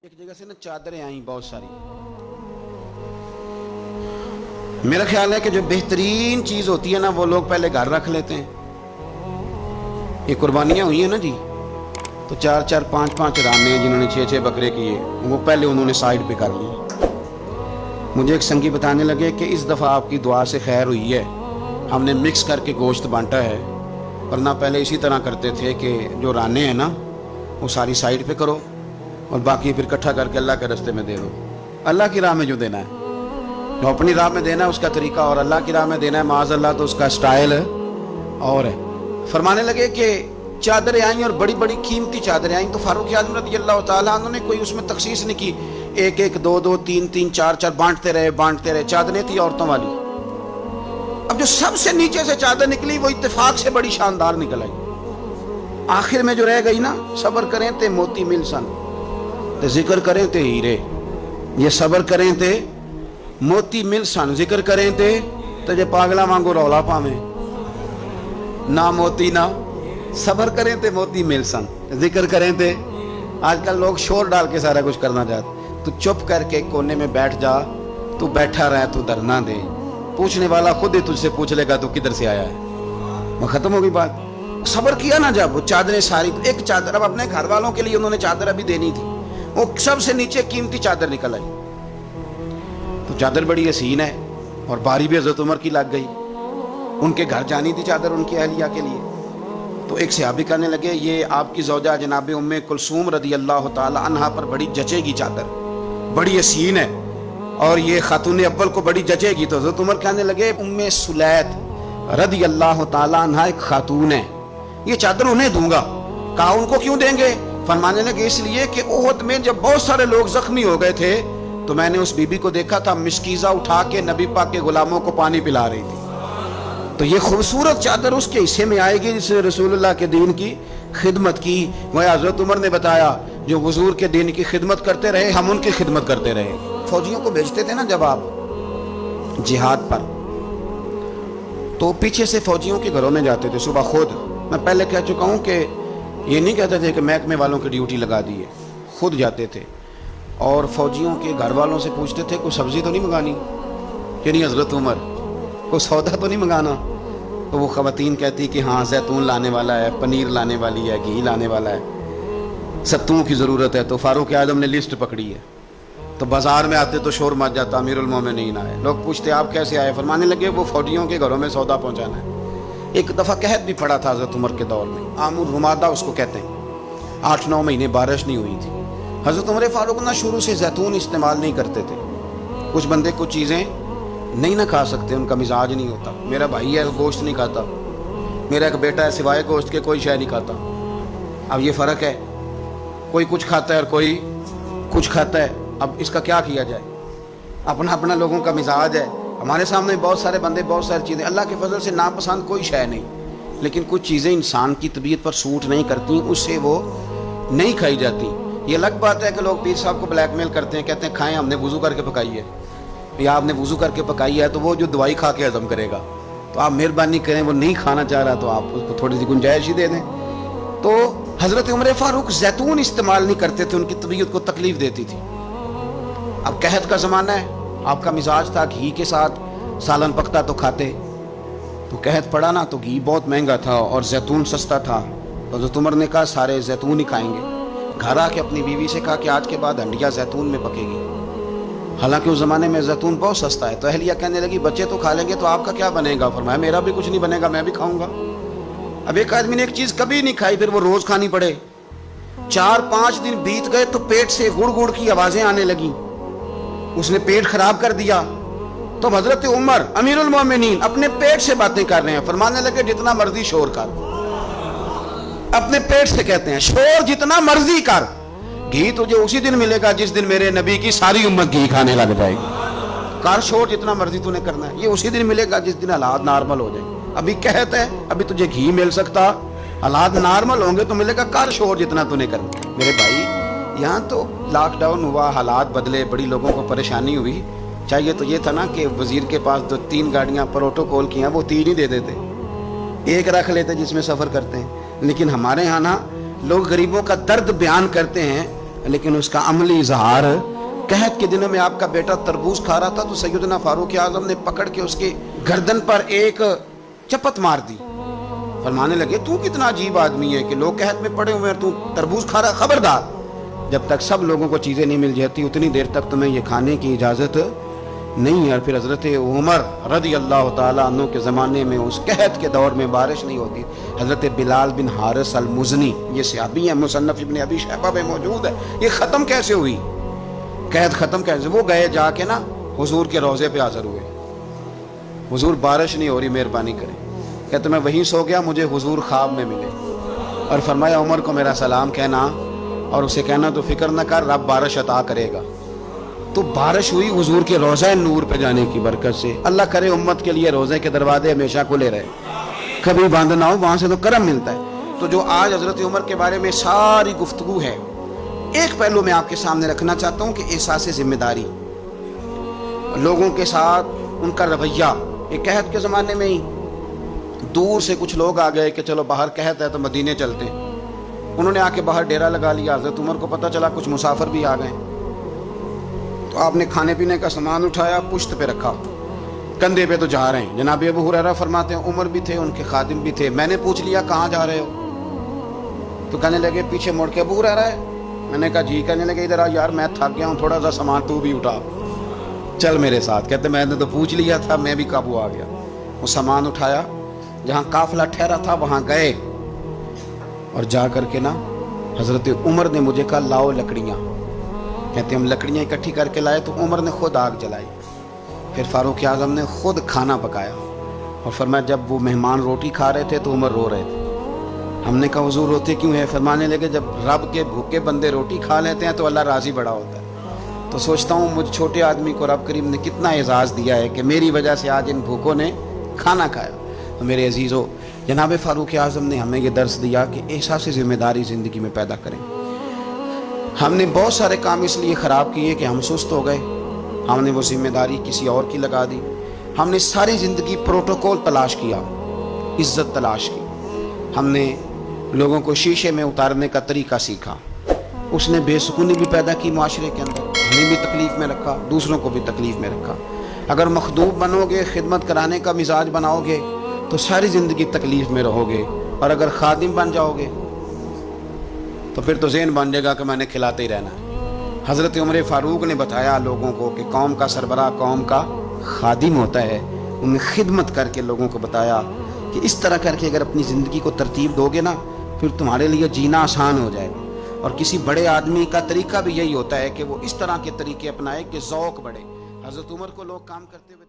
ایک جگہ سے نا چادریں آئیں بہت ساری. میرا خیال ہے کہ جو بہترین چیز ہوتی ہے نا وہ لوگ پہلے گھر رکھ لیتے ہیں. یہ قربانیاں ہوئی ہیں نا جی، تو 4 5 رانے جنہوں نے 6 بکرے کیے وہ پہلے انہوں نے سائیڈ پہ کر لی. مجھے ایک سنگی بتانے لگے کہ اس دفعہ آپ کی دعا سے خیر ہوئی ہے، ہم نے مکس کر کے گوشت بانٹا ہے، ورنہ پہلے اسی طرح کرتے تھے کہ جو رانے ہیں نا وہ ساری سائیڈ پہ کرو اور باقی پھر اکٹھا کر کے اللہ کے راستے میں دے دو. اللہ کی راہ میں جو دینا ہے، جو اپنی راہ میں دینا ہے اس کا طریقہ اور اللہ کی راہ میں دینا ہے معاذ اللہ تو اس کا سٹائل اور ہے. فرمانے لگے کہ چادریں آئیں اور بڑی بڑی قیمتی چادریں آئیں تو فاروق اعظم رضی اللہ تعالیٰ عنہ نے کوئی اس میں تخصیص نہیں کی، 1 2 2 3 3 4 بانٹتے رہے. چادریں تھی عورتوں والی. اب جو سب سے نیچے سے چادر نکلی وہ اتفاق سے بڑی شاندار نکل آئی. آخر میں جو رہ گئی نا، صبر کریں تے موتی مل سن تے ذکر کریں تے ہیرے. یہ صبر کریں تے موتی مل سن، ذکر کریں تے جے پاگلا وانگو رولا پاویں، نہ موتی نہ صبر کریں تے موتی مل سن، ذکر کریں تے. آج کل لوگ شور ڈال کے سارا کچھ کرنا چاہتے. تو چپ کر کے کونے میں بیٹھ جا، تو بیٹھا رہ، تو ڈرنا دے. پوچھنے والا خود ہی تجھ سے پوچھ لے گا تو کدھر سے آیا ہے. وہ ختم ہو گئی بات. صبر کیا نا جب وہ چادریں ساری، ایک چادر اب اپنے گھر والوں کے لیے انہوں نے چادر ابھی دینی تھی، وہ سب سے نیچے قیمتی چادر نکل آئی. تو چادر بڑی حسین ہے اور باری بھی حضرت عمر کی لگ گئی. ان کے گھر جانی تھی چادر ان کی اہلیہ کے لیے. تو ایک صحابی کہنے لگے یہ آپ کی زوجہ جناب ام کلثوم رضی اللہ تعالی عنہا پر بڑی جچے گی چادر، بڑی حسین ہے اور یہ خاتون اول کو بڑی جچے گی. تو حضرت عمر کہنے لگے ام سلیت رضی اللہ تعالی عنہا ایک خاتون ہے، یہ چادر انہیں دوں گا. کہا ان کو کیوں دیں گے؟ فرمانے لگے اس لیے کہ احد میں جب بہت سارے لوگ زخمی ہو گئے تھے تو میں نے اس بی بی کو دیکھا تھا مشکیزہ اٹھا کے نبی پاک کے غلاموں کو پانی پلا رہی تھی. تو یہ خوبصورت چادر اس کے حصے میں آئے گی جس نے رسول اللہ کے دین کی خدمت کی. وہ حضرت عمر نے بتایا جو حضور کے دین کی خدمت کرتے رہے ہم ان کی خدمت کرتے رہے. فوجیوں کو بھیجتے تھے نا جب آپ جہاد پر، تو پیچھے سے فوجیوں کے گھروں میں جاتے تھے صبح خود. میں پہلے کہہ چکا ہوں کہ یہ نہیں کہتے تھے کہ محکمے والوں کی ڈیوٹی لگا دی ہے، خود جاتے تھے اور فوجیوں کے گھر والوں سے پوچھتے تھے کوئی سبزی تو نہیں منگانی کہ نہیں حضرت عمر، کوئی سودا تو نہیں منگانا. تو وہ خواتین کہتی کہ ہاں زیتون لانے والا ہے، پنیر لانے والی ہے، گھی لانے والا ہے، ستوں کی ضرورت ہے. تو فاروق اعظم نے لسٹ پکڑی ہے. تو بازار میں آتے تو شور مچ جاتا امیر المومنین آئے. لوگ پوچھتے آپ کیسے آئے؟ فرمانے لگے وہ فوجیوں کے گھروں میں سودا پہنچانا ہے. ایک دفعہ قحط بھی پڑا تھا حضرت عمر کے دور میں، عام الرمادہ اس کو کہتے ہیں. 8 9 مہینے بارش نہیں ہوئی تھی. حضرت عمر فاروق نہ شروع سے زیتون استعمال نہیں کرتے تھے. کچھ بندے کچھ چیزیں نہیں نہ کھا سکتے، ان کا مزاج نہیں ہوتا. میرا بھائی ہے گوشت نہیں کھاتا، میرا ایک بیٹا ہے سوائے گوشت کے کوئی شے نہیں کھاتا. اب یہ فرق ہے، کوئی کچھ کھاتا ہے اور کوئی کچھ کھاتا ہے. اب اس کا کیا کیا جائے؟ اپنا اپنا لوگوں کا مزاج ہے. ہمارے سامنے بہت سارے بندے بہت ساری چیزیں، اللہ کے فضل سے ناپسند کوئی شے نہیں، لیکن کچھ چیزیں انسان کی طبیعت پر سوٹ نہیں کرتی، اس سے وہ نہیں کھائی جاتی. یہ الگ بات ہے کہ لوگ پیر صاحب کو بلیک میل کرتے ہیں، کہتے ہیں کھائیں، ہم نے وضو کر کے پکائی ہے. یا آپ نے وضو کر کے پکائی ہے تو وہ جو دوائی کھا کے ہضم کرے گا، تو آپ مہربانی کریں، وہ نہیں کھانا چاہ رہا تو آپ اس کو تھوڑی سی گنجائش ہی دے دیں. تو حضرت عمر فاروق زیتون استعمال نہیں کرتے تھے، ان کی طبیعت کو تکلیف دیتی تھی. اب قحط کا زمانہ ہے، آپ کا مزاج تھا گھی کے ساتھ سالن پکتا تو کھاتے. تو قحط پڑا نا تو گھی بہت مہنگا تھا اور زیتون سستا تھا. تو حضرت عمر نے کہا سارے زیتون ہی کھائیں گے. گھر آ کے اپنی بیوی سے کہا کہ آج کے بعد ہنڈیا زیتون میں پکے گی. حالانکہ اس زمانے میں زیتون بہت سستا ہے. تو اہلیہ کہنے لگی بچے تو کھا لیں گے تو آپ کا کیا بنے گا؟ فرمایا میرا بھی کچھ نہیں بنے گا، میں بھی کھاؤں گا. اب ایک آدمی نے ایک چیز کبھی نہیں کھائی پھر وہ روز کھانی پڑے. 4 5 دن بیت گئے تو پیٹ سے گڑ گڑ کی آوازیں آنے لگیں، اس نے پیٹ خراب کر دیا. تو حضرت عمر امیر المومنین اپنے پیٹ سے باتیں کر رہے ہیں. فرمانے لگے جتنا مرضی شور کر، اپنے پیٹ سے کہتے ہیں شور جتنا مرضی کر، گھی تجھے اسی دن ملے گا جس دن میرے نبی کی ساری امت گھی کھانے لگ جائے گی. کر شور جتنا مرضی تو نے کرنا ہے، یہ اسی دن ملے گا جس دن حالات نارمل ہو جائیں. ابھی کہتے ہیں ابھی تجھے گھی مل سکتا، حالات نارمل ہوں گے تو ملے گا. کر شور جتنا تو نے کرنا. میرے بھائی یہاں تو لاک ڈاؤن ہوا، حالات بدلے، بڑی لوگوں کو پریشانی ہوئی. چاہیے تو یہ تھا نا کہ وزیر کے پاس 2 3 گاڑیاں پروٹوکول کی ہیں وہ 3 ہی دے دیتے، ایک رکھ لیتے جس میں سفر کرتے ہیں. لیکن ہمارے ہاں نا لوگ غریبوں کا درد بیان کرتے ہیں، لیکن اس کا عملی اظہار قحط کے دنوں میں آپ کا بیٹا تربوز کھا رہا تھا تو سیدنا فاروق اعظم نے پکڑ کے اس کے گردن پر ایک چپت مار دی. فرمانے لگے تو کتنا عجیب آدمی ہے کہ لوگ قحط میں پڑے ہوئے ہیں تو تربوز کھا رہا. خبردار، جب تک سب لوگوں کو چیزیں نہیں مل جاتی اتنی دیر تک تمہیں یہ کھانے کی اجازت نہیں ہے. پھر حضرت عمر رضی اللہ تعالیٰ عنہ کے زمانے میں اس قحط کے دور میں بارش نہیں ہوتی. حضرت بلال بن حارث المزنی، یہ صحابی ہیں، مصنف ابن ابی شیبہ میں موجود ہے. یہ ختم کیسے ہوئی قحط؟ ختم کیسے؟ وہ گئے جا کے نا حضور کے روضے پہ حاضر ہوئے. حضور بارش نہیں ہو رہی، مہربانی کریں. کہتے میں وہیں سو گیا، مجھے حضور خواب میں ملے اور فرمایا عمر کو میرا سلام کہنا اور اسے کہنا تو فکر نہ کر، رب بارش عطا کرے گا. تو بارش ہوئی حضور کے روضہ نور پہ جانے کی برکت سے. اللہ کرے امت کے لیے روضے کے دروازے ہمیشہ کھلے رہے، کبھی بند نہ ہو، وہاں سے تو کرم ملتا ہے. تو جو آج حضرت عمر کے بارے میں ساری گفتگو ہے، ایک پہلو میں آپ کے سامنے رکھنا چاہتا ہوں کہ احساس ذمہ داری، لوگوں کے ساتھ ان کا رویہ. ایک قحط کے زمانے میں ہی دور سے کچھ لوگ آ گئے کہ چلو باہر قحط ہے تو مدینے چلتے ہیں. انہوں نے آ کے باہر ڈیرا لگا لیا. حضرت عمر کو پتہ چلا کچھ مسافر بھی آ گئے تو آپ نے کھانے پینے کا سامان اٹھایا، پشت پہ رکھا، کندھے پہ تو جا رہے ہیں. جناب ابو ہریرہ فرماتے ہیں عمر بھی تھے، ان کے خادم بھی تھے. میں نے پوچھ لیا کہاں جا رہے ہو؟ تو کہنے لگے پیچھے مڑ کے ابو ہریرہ ہے. میں نے کہا جی. کہنے لگے ادھر آ یار، میں تھک گیا ہوں، تھوڑا سا سامان تو بھی اٹھا، چل میرے ساتھ. کہتے میں نے تو پوچھ لیا تھا، میں بھی قابو آ گیا. وہ سامان اٹھایا، جہاں قافلہ ٹھہرا تھا وہاں گئے اور جا کر کے نا حضرت عمر نے مجھے کہا لاؤ لکڑیاں. کہتے ہم لکڑیاں اکٹھی کر کے لائے تو عمر نے خود آگ جلائی. پھر فاروق اعظم نے خود کھانا پکایا اور فرمایا جب وہ مہمان روٹی کھا رہے تھے تو عمر رو رہے تھے. ہم نے کہا حضور روتے کیوں ہیں؟ فرمانے لگے جب رب کے بھوکے بندے روٹی کھا لیتے ہیں تو اللہ راضی بڑا ہوتا ہے. تو سوچتا ہوں مجھ چھوٹے آدمی کو رب کریم نے کتنا اعزاز دیا ہے کہ میری وجہ سے آج ان بھوکوں نے کھانا کھایا. تو میرے عزیزو، جناب فاروق اعظم نے ہمیں یہ درس دیا کہ احساس ذمہ داری زندگی میں پیدا کریں. ہم نے بہت سارے کام اس لیے خراب کیے کہ ہم سست ہو گئے، ہم نے وہ ذمہ داری کسی اور کی لگا دی. ہم نے ساری زندگی پروٹوکول تلاش کیا، عزت تلاش کی. ہم نے لوگوں کو شیشے میں اتارنے کا طریقہ سیکھا. اس نے بے سکونی بھی پیدا کی معاشرے کے اندر، ہمیں بھی تکلیف میں رکھا، دوسروں کو بھی تکلیف میں رکھا. اگر مخدوم بنو گے، خدمت کرانے کا مزاج بناؤ گے تو ساری زندگی تکلیف میں رہو گے. اور اگر خادم بن جاؤ گے تو پھر تو ذہن بن جائے گا کہ میں نے کھلاتے ہی رہنا ہے. حضرت عمر فاروق نے بتایا لوگوں کو کہ قوم کا سربراہ قوم کا خادم ہوتا ہے. انہوں نے خدمت کر کے لوگوں کو بتایا کہ اس طرح کر کے اگر اپنی زندگی کو ترتیب دو گے نا پھر تمہارے لیے جینا آسان ہو جائے گا. اور کسی بڑے آدمی کا طریقہ بھی یہی ہوتا ہے کہ وہ اس طرح کے طریقے اپنائے کہ ذوق بڑھے. حضرت عمر کو لوگ کام کرتے ہوئے